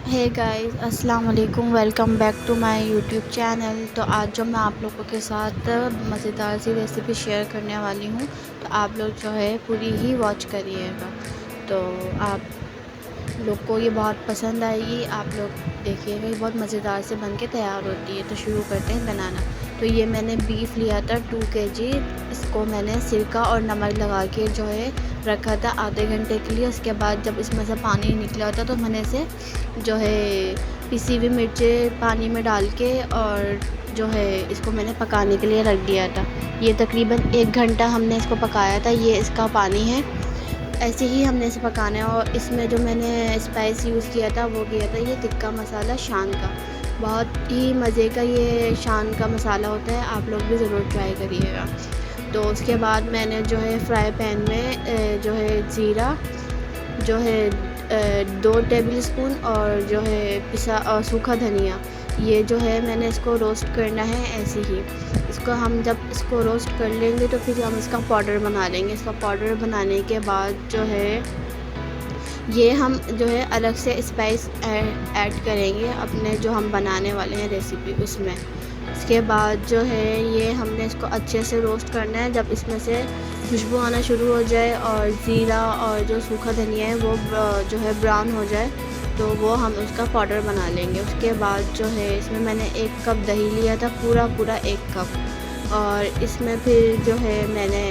हे guys, अस्सलाम वालेकुम। Welcome back to my YouTube channel. तो आज जो मैं आप लोगों के साथ मज़ेदार सी रेसिपी शेयर करने वाली हूँ, तो आप लोग जो है पूरी ही वॉच करिएगा। तो आप लोग को ये बहुत पसंद आएगी। आप लोग देखिएगा, ये बहुत मज़ेदार से बन के तैयार होती है। तो शुरू करते हैं बनाना। तो ये मैंने बीफ लिया था 2 केजी। इसको मैंने सिरका और नमक लगा के जो है रखा था आधे घंटे के लिए। उसके बाद जब इसमें से पानी निकला था तो मैंने इसे जो है पिसी हुई मिर्चें पानी में डाल के और जो है इसको मैंने पकाने के लिए रख दिया था। ये तकरीबन 1 घंटा हमने इसको पकाया था। ये इसका पानी है। ऐसे ही हमने इसे पकाना है। और इसमें जो मैंने स्पाइस यूज़ किया था वो किया था ये तिक्का मसाला शान का। बहुत ही मज़े का ये शान का मसाला होता है। आप लोग भी ज़रूर ट्राई करिएगा। तो उसके बाद मैंने जो है फ्राई पैन में जो है ज़ीरा जो है 2 टेबलस्पून और जो है पिसा सूखा धनिया, ये जो है मैंने इसको रोस्ट करना है ऐसे ही। इसको हम जब इसको रोस्ट कर लेंगे तो फिर हम इसका पाउडर बना लेंगे। इसका पाउडर बनाने के बाद जो है ये हम जो है अलग से स्पाइस ऐड करेंगे अपने जो हम बनाने वाले हैं रेसिपी उसमें। इसके बाद जो है ये हमने इसको अच्छे से रोस्ट करना है। जब इसमें से खुशबू आना शुरू हो जाए और ज़ीरा और जो सूखा धनिया है वो जो है ब्राउन हो जाए तो वो हम उसका पाउडर बना लेंगे। उसके बाद जो है इसमें मैंने 1 कप दही लिया था, पूरा 1 कप। और इसमें फिर जो है मैंने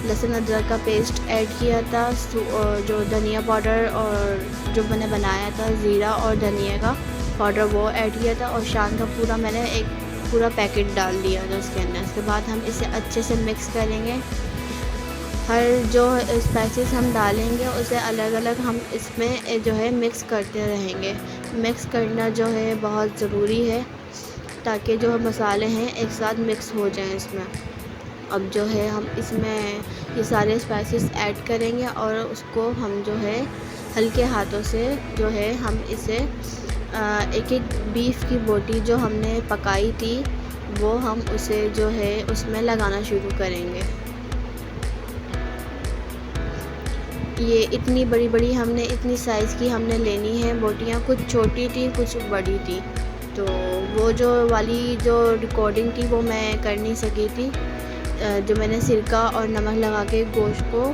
लहसुन अदरक का पेस्ट ऐड किया था, जो धनिया पाउडर और जो मैंने बनाया था ज़ीरा और धनिया का पाउडर वो ऐड किया था। और शान का पूरा मैंने एक पूरा पैकेट डाल दिया था उसके अंदर। उसके बाद हम इसे अच्छे से मिक्स करेंगे। हर जो स्पाइसेस हम डालेंगे उसे अलग अलग हम इसमें जो है मिक्स करते रहेंगे। मिक्स करना जो है बहुत ज़रूरी है ताकि जो मसाले हैं एक साथ मिक्स हो जाएं इसमें। अब जो है हम इसमें ये सारे स्पाइसेस ऐड करेंगे और उसको हम जो है हल्के हाथों से जो है हम इसे एक एक बीफ की बोटी जो हमने पकाई थी वो हम उसे जो है उसमें लगाना शुरू करेंगे। ये इतनी बड़ी बड़ी हमने इतनी साइज़ की हमने लेनी है बोटियाँ। कुछ छोटी थी कुछ बड़ी थी। तो वो जो वाली जो रिकॉर्डिंग थी वो मैं कर नहीं सकी थी। जो मैंने सिरका और नमक लगा के गोश्त को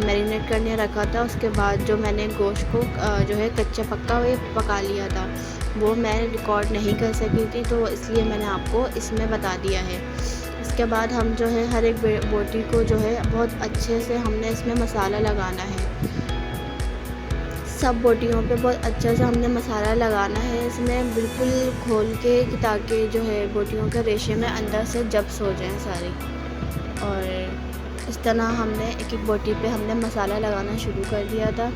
मैरिनेट करने रखा था, उसके बाद जो मैंने गोश्त को जो है कच्चा पक्का हुए पका लिया था वो मैं रिकॉर्ड नहीं कर सकी थी, तो इसलिए मैंने आपको इसमें बता दिया है। इसके बाद हम जो है हर एक बोटी को जो है बहुत अच्छे से हमने इसमें मसाला लगाना है। सब बोटियों पे बहुत अच्छे से हमने मसाला लगाना है इसमें बिल्कुल खोल के, ताकि जो है बोटियों के रेशे में अंदर से जब्स हो जाएं सारी। और इस तरह हमने एक एक बोटी पे हमने मसाला लगाना शुरू कर दिया था।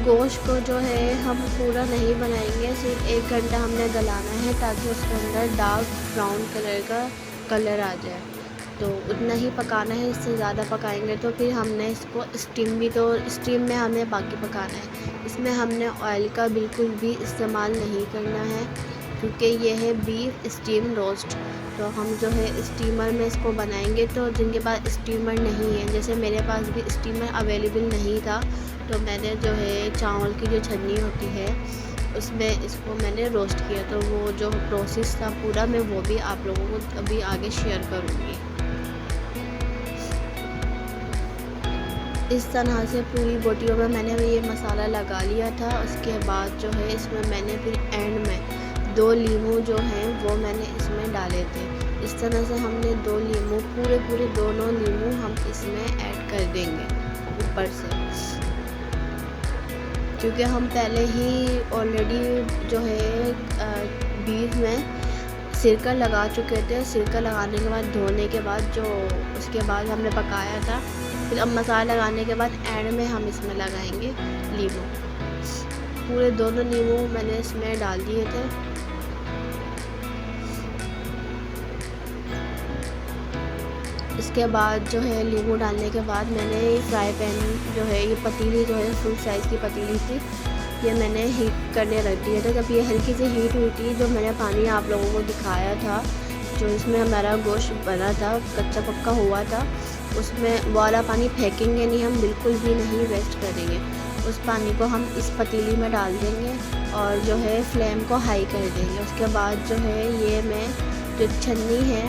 गोश्त को जो है हम पूरा नहीं बनाएंगे, सिर्फ 1 घंटा हमने गलाना है ताकि उसके अंदर डार्क ब्राउन कलर का कलर आ जाए। तो उतना ही पकाना है। इससे ज़्यादा पकाएंगे तो फिर हमने इसको स्टीम में हमें बाकी पकाना है। इसमें हमने ऑयल का बिल्कुल भी इस्तेमाल नहीं करना है क्योंकि ये है बीफ स्टीम रोस्ट। तो हम जो है स्टीमर में इसको बनाएंगे। तो जिनके पास स्टीमर नहीं है, जैसे मेरे पास भी स्टीमर अवेलेबल नहीं था, तो मैंने जो है चावल की जो छन्नी होती है उसमें इसको मैंने रोस्ट किया। तो वो जो प्रोसेस था पूरा मैं वो भी आप लोगों को अभी आगे शेयर करूँगी। इस तरह से पूरी बोटियों में मैंने ये मसाला लगा लिया था। उसके बाद जो है इसमें मैंने फिर एंड में 2 लीमू जो हैं वो मैंने इसमें डाले थे। इस तरह से हमने 2 लीमू पूरे दोनों लीमू हम इसमें ऐड कर देंगे ऊपर से, क्योंकि हम पहले ही ऑलरेडी जो है बीफ में सिरका लगा चुके थे। सिरका लगाने के बाद धोने के बाद जो उसके बाद हमने पकाया था। फिर अब मसाला लगाने के बाद एंड में हम इसमें लगाएंगे लीमू। पूरे दोनों नींबू मैंने इसमें डाल दिए थे। इसके बाद जो है नींबू डालने के बाद मैंने फ्राई पैन जो है, ये पतीली जो है फुल साइज़ की पतीली थी, ये मैंने हीट करने रख दिया था। जब ये हल्की सी हीट हुई थी, जो मैंने पानी आप लोगों को दिखाया था, जो इसमें हमारा गोश्त बना था, कच्चा पक्का हुआ था, उसमें वाला पानी फेंकेंगे नहीं, हम बिल्कुल भी नहीं वेस्ट करेंगे। उस पानी को हम इस पतीली में डाल देंगे और जो है फ्लेम को हाई कर देंगे। उसके बाद जो है ये मैं जो छन्नी है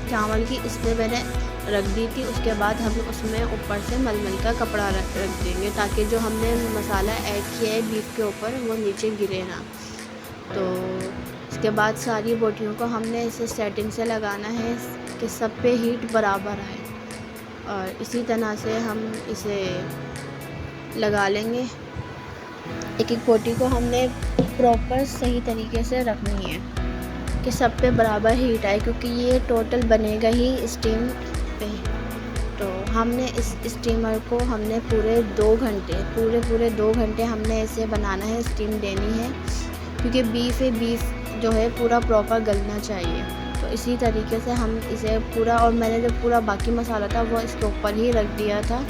चावल की, इसमें मैंने रख दी थी। उसके बाद हम उसमें ऊपर से मलमल का कपड़ा रख देंगे, ताकि जो हमने मसाला ऐड किया है बीफ के ऊपर वो नीचे गिरे ना। तो इसके बाद सारी बोटियों को हमने इसे सेटिंग से लगाना है कि सब पे हीट बराबर आए, और इसी तरह से हम इसे लगा लेंगे। एक एक बोटी को हमने प्रॉपर सही तरीके से रखनी है कि सब पे बराबर हीट आए, क्योंकि ये टोटल बनेगा ही स्टीम पे। तो हमने इस स्टीमर को हमने पूरे 2 घंटे पूरे 2 घंटे हमने इसे बनाना है, स्टीम देनी है, क्योंकि बीफ जो है पूरा प्रॉपर गलना चाहिए। तो इसी तरीके से हम इसे पूरा, और मैंने जो पूरा बाकी मसाला था वो इसके ऊपर ही रख दिया था,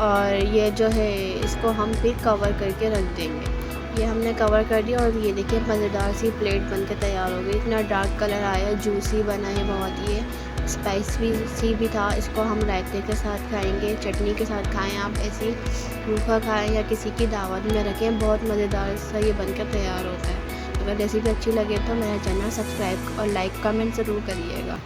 और ये जो है इसको हम फिर कवर करके रख देंगे। ये हमने कवर कर दिया और ये देखिए मज़ेदार सी प्लेट बनके तैयार हो गई। इतना डार्क कलर आया, जूसी बना है बहुत, ये स्पाइसी भी था। इसको हम रायते के साथ खाएंगे, चटनी के साथ खाएं, आप ऐसे रूखा खाएं या किसी की दावत में रखें, बहुत मज़ेदार सा ये बनकर तैयार होता है। अगर रेसिपी अच्छी लगे तो मेरा चैनल सब्सक्राइब और लाइक कमेंट ज़रूर करिएगा।